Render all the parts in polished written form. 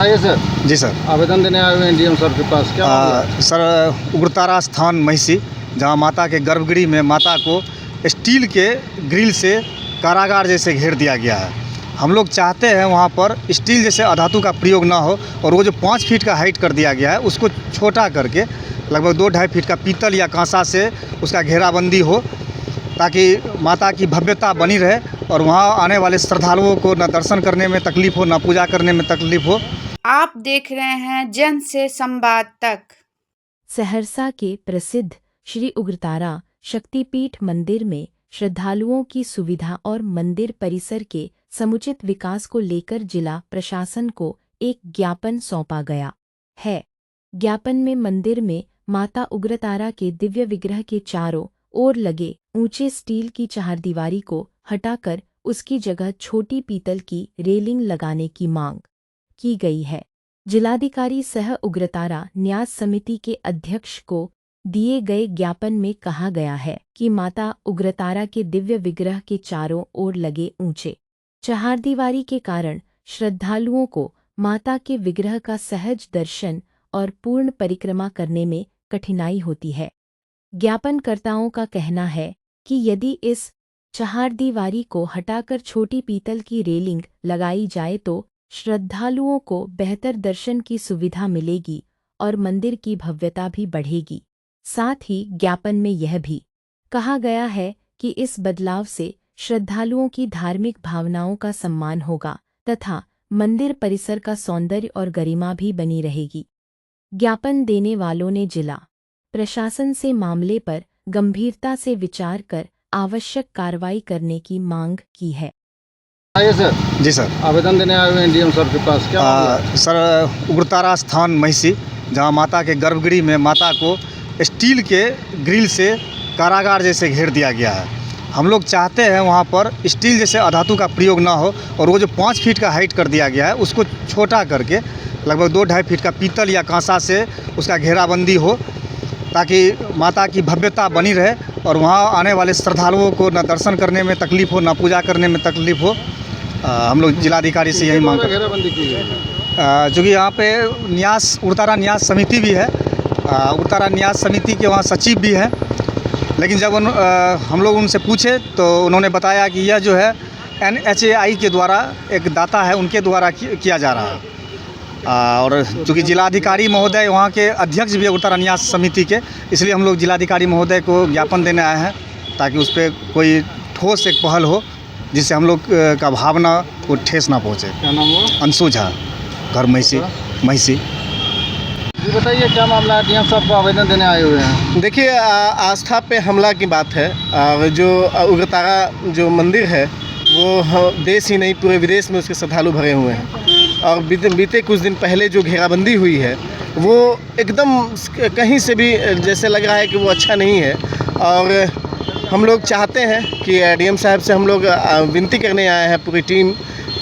आइए सर। जी सर। आवेदन देने आए हुए हैं डीएम सर के पास, क्या मामला है? सर, उग्रतारा स्थान महिषी, जहाँ माता के गर्भगृह में माता को स्टील के ग्रिल से कारागार जैसे घेर दिया गया है। हम लोग चाहते हैं वहाँ पर स्टील जैसे अधातु का प्रयोग ना हो और वो जो 5 फीट का हाइट कर दिया गया है उसको छोटा करके लगभग 2-2.5 फीट का पीतल या कांसा से उसका घेराबंदी हो, ताकि माता की भव्यता बनी रहे और वहाँ आने वाले श्रद्धालुओं को न दर्शन करने में तकलीफ हो, न पूजा करने में तकलीफ हो। आप देख रहे हैं जन से संवाद तक। सहरसा के प्रसिद्ध श्री उग्रतारा शक्तिपीठ मंदिर में श्रद्धालुओं की सुविधा और मंदिर परिसर के समुचित विकास को लेकर जिला प्रशासन को एक ज्ञापन सौंपा गया है। ज्ञापन में मंदिर में माता उग्रतारा के दिव्य विग्रह के चारों ओर लगे ऊंचे स्टील की चहारदीवारी को हटाकर उसकी जगह छोटी पीतल की रेलिंग लगाने की मांग की गई है। जिलाधिकारी सह उग्रतारा न्यास समिति के अध्यक्ष को दिए गए ज्ञापन में कहा गया है कि माता उग्रतारा के दिव्य विग्रह के चारों ओर लगे ऊंचे चहारदीवारी के कारण श्रद्धालुओं को माता के विग्रह का सहज दर्शन और पूर्ण परिक्रमा करने में कठिनाई होती है। ज्ञापनकर्ताओं का कहना है कि यदि इस चहारदीवारी को हटाकर छोटी पीतल की रेलिंग लगाई जाए तो श्रद्धालुओं को बेहतर दर्शन की सुविधा मिलेगी और मंदिर की भव्यता भी बढ़ेगी। साथ ही ज्ञापन में यह भी कहा गया है कि इस बदलाव से श्रद्धालुओं की धार्मिक भावनाओं का सम्मान होगा तथा मंदिर परिसर का सौंदर्य और गरिमा भी बनी रहेगी। ज्ञापन देने वालों ने जिला प्रशासन से मामले पर गंभीरता से विचार कर आवश्यक कार्रवाई करने की मांग की है। आइए सर। जी सर। आवेदन देने आए हुए हैं डीएम सर के पास, क्या मामला है? सर, उग्रतारा स्थान महिषी, जहाँ माता के गर्भगृह में माता को स्टील के ग्रिल से कारागार जैसे घेर दिया गया है। हम लोग चाहते हैं वहाँ पर स्टील जैसे अधातु का प्रयोग ना हो और वो जो 5 फीट का हाइट कर दिया गया है उसको छोटा करके लगभग 2-2.5 फीट का पीतल या कांसा से उसका घेराबंदी हो, ताकि माता की भव्यता बनी रहे और वहाँ आने वाले श्रद्धालुओं को न दर्शन करने में तकलीफ हो, न पूजा करने में तकलीफ हो। हम लोग जिलाधिकारी से यही मांग करते हैं। घेराबंदी की गई चूँकि यहाँ पे न्यास उग्रतारा न्यास समिति भी है, उग्रतारा न्यास समिति के वहाँ सचिव भी हैं, लेकिन जब हम लोग उनसे पूछे तो उन्होंने बताया कि यह जो है NHAI के द्वारा एक दाता है उनके द्वारा किया जा रहा है। और चूँकि जिलाधिकारी महोदय वहाँ के अध्यक्ष भी है उग्रतारा न्यास समिति के, इसलिए हम लोग जिलाधिकारी महोदय को ज्ञापन देने आए हैं ताकि उस पर कोई ठोस एक पहल हो जिससे हम लोग का भावना को ठेस ना पहुँचे। क्या नाम हुआ? अंशु झा, घर महिषी। जी बताइए, क्या मामला है? डीएम साहब को आवेदन देने आए हुए हैं। देखिए, आस्था पे हमला की बात है। जो उग्रतारा जो मंदिर है वो देश ही नहीं पूरे विदेश में उसके श्रद्धालु भरे हुए हैं और बीते कुछ दिन पहले जो घेराबंदी हुई है वो एकदम कहीं से भी जैसे लग रहा है कि वो अच्छा नहीं है। और हम लोग चाहते हैं कि डीएम साहब से हम लोग विनती करने आए हैं पूरी टीम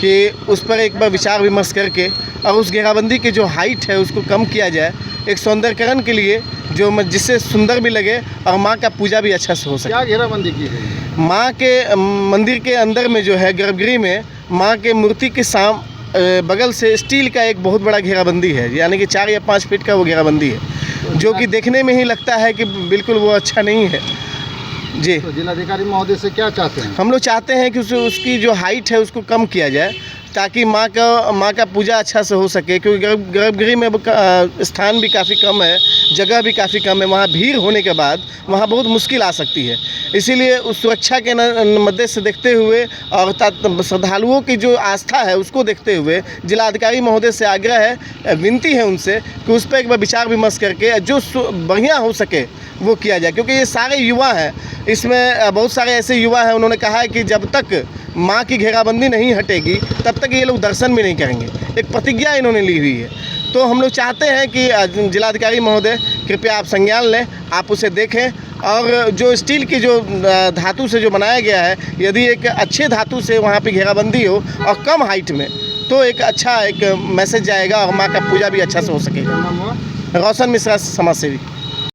कि उस पर एक बार विचार विमर्श करके और उस घेराबंदी की जो हाइट है उसको कम किया जाए, एक सौंदर्यकरण के लिए जो जिससे सुंदर भी लगे और माँ का पूजा भी अच्छा से हो सके। क्या घेराबंदी की गई? माँ के मंदिर के अंदर में जो है गर्भगृह में माँ के मूर्ति के बगल से स्टील का एक बहुत बड़ा घेराबंदी है, यानी कि 4 या 5 फीट का वो घेराबंदी है, जो कि देखने में ही लगता है कि बिल्कुल वो अच्छा नहीं है। जी, तो जिलाधिकारी महोदय से क्या चाहते हैं? हम लोग चाहते हैं कि उसकी जो हाइट है उसको कम किया जाए ताकि माँ का पूजा अच्छा से हो सके, क्योंकि गर्भगृह में स्थान भी काफ़ी कम है, जगह भी काफ़ी कम है। वहाँ भीड़ होने के बाद वहाँ बहुत मुश्किल आ सकती है। इसीलिए उस सुरक्षा के मद्दे से देखते हुए और श्रद्धालुओं की जो आस्था है उसको देखते हुए जिलाधिकारी महोदय से आग्रह है, विनती है उनसे कि उस पर एक बार विचार विमर्श करके जो बढ़िया हो सके वो किया जाए, क्योंकि ये सारे युवा हैं, इसमें बहुत सारे ऐसे युवा हैं। उन्होंने कहा है कि जब तक माँ की घेराबंदी नहीं हटेगी तब तक ये लोग दर्शन भी नहीं करेंगे, एक प्रतिज्ञा इन्होंने ली हुई है। तो हम लोग चाहते हैं कि जिलाधिकारी महोदय कृपया आप संज्ञान लें, आप उसे देखें और जो स्टील की जो धातु से जो बनाया गया है, यदि एक अच्छे धातु से वहाँ पे घेराबंदी हो और कम हाइट में, तो एक अच्छा एक मैसेज जाएगा और माँ का पूजा भी अच्छा से हो सकेगा। क्या नाम हुआ? रोशन मिश्रा, समाज सेवी।